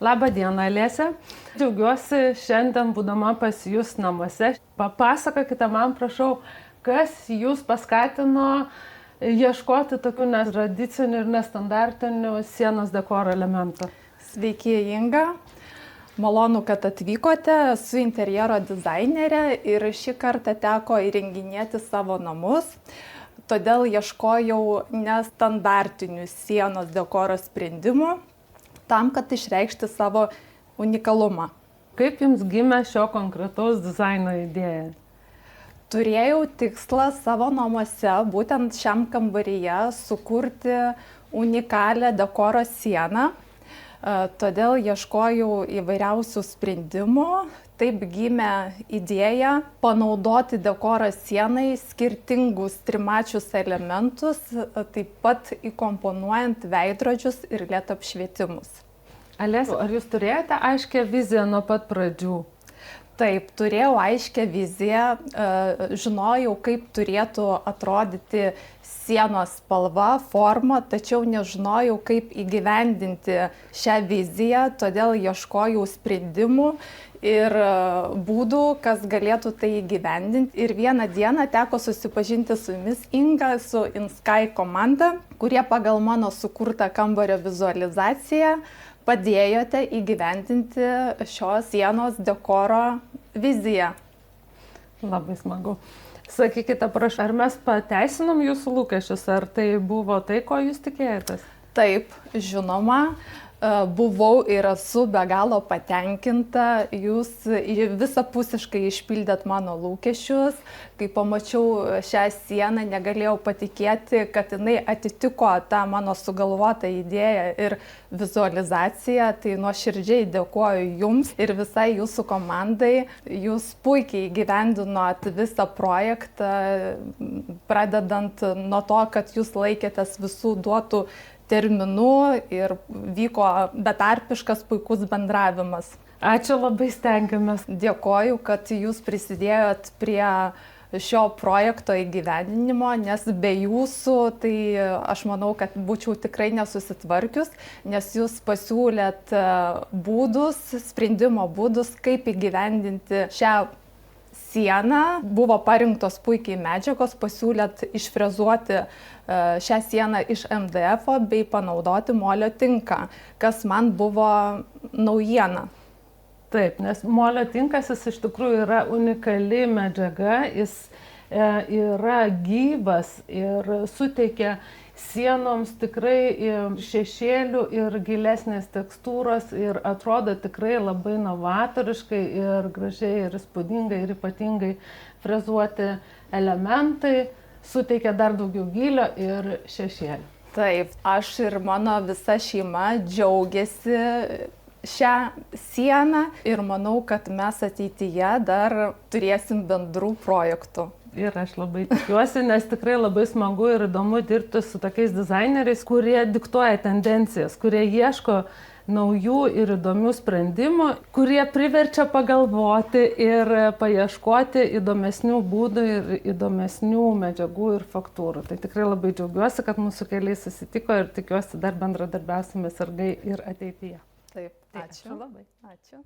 Labą dieną, Alėse. Džiaugiuosi šiandien būdama pas jūs namuose. Papasakokite man, prašau, kas jūs paskatino ieškoti tokių netradicinių ir nestandartinių sienos dekoro elementų. Sveiki, Inga. Malonu, kad atvykote. Esu interjero dizainerė ir šį kartą teko įrenginėti savo namus. Todėl ieškojau nestandartinių sienos dekoro sprendimų tam, kad išreikšti savo unikalumą. Kaip jums gimė šio konkretaus dizaino idėja? Turėjau tikslą savo namuose, būtent šiam kambaryje, sukurti unikalią dekoro sieną. Todėl ieškojau įvairiausių sprendimų. Taip gimė idėja panaudoti dekoro sienai skirtingus trimačius elementus, taip pat įkomponuojant veidrodžius ir LED apšvietimus. Alėse, ar jūs turėjote aiškią viziją nuo pat pradžių? Taip, turėjau aiškią viziją, žinojau, kaip turėtų atrodyti sienos spalva, forma, tačiau nežinojau, kaip įgyvendinti šią viziją, todėl ieškojau sprendimų ir būdų, kas galėtų tai įgyvendinti. Ir vieną dieną teko susipažinti su jumis, Inga, su InSky komanda, kurie pagal mano sukurtą kambario vizualizaciją padėjote įgyvendinti šios sienos dekoro viziją. Labai smagu. Sakykite, prašau, ar mes pateisinom jūsų lūkesčius, ar tai buvo tai, ko jūs tikėjotės? Taip, žinoma, buvau ir esu be galo patenkinta. Jūs visapusiškai išpildėt mano lūkesčius. Kai pamačiau šią sieną, negalėjau patikėti, kad jinai atitiko tą mano sugalvotą idėją ir vizualizaciją. Tai nuoširdžiai dėkoju jums ir visai jūsų komandai. Jūs puikiai įgyvendinot visą projektą, pradedant nuo to, kad jūs laikėtės visų duotų terminų ir vyko betarpiškas puikus bendravimas. Ačiū, labai stengiamės. Dėkoju, kad jūs prisidėjot prie šio projekto įgyvendinimo, nes be jūsų tai aš manau, kad būčiau tikrai nesusitvarkius, nes jūs pasiūlėt sprendimo būdus, kaip įgyvendinti šią sieną. Buvo parinktos puikiai medžiagos, pasiūlėt išfrezuoti šią sieną iš MDF bei panaudoti molio tinką, kas man buvo naujiena. Taip, nes molio tinkas jis iš tikrųjų yra unikali medžiaga, jis yra gyvas ir suteikia sienoms tikrai šešėlių ir gilesnės tekstūros ir atrodo tikrai labai novatoriškai ir gražiai ir įspūdingai ir ypatingai frezuoti elementai suteikia dar daugiau gylio ir šešėlių. Taip, aš ir mano visa šeima džiaugiasi šią sieną ir manau, kad mes ateityje dar turėsim bendrų projektų. Ir aš labai tikiuosi, nes tikrai labai smagu ir įdomu dirbti su tokiais dizaineriais, kurie diktuoja tendencijas, kurie ieško naujų ir įdomių sprendimų, kurie priverčia pagalvoti ir paieškoti įdomesnių būdų ir įdomesnių medžiagų ir faktūrų. Tai tikrai labai džiaugiuosi, kad mūsų keliai susitiko ir tikiuosi dar bendradarbiausime sargai ir ateityje. Taip, ačiū. Labai. Ačiū.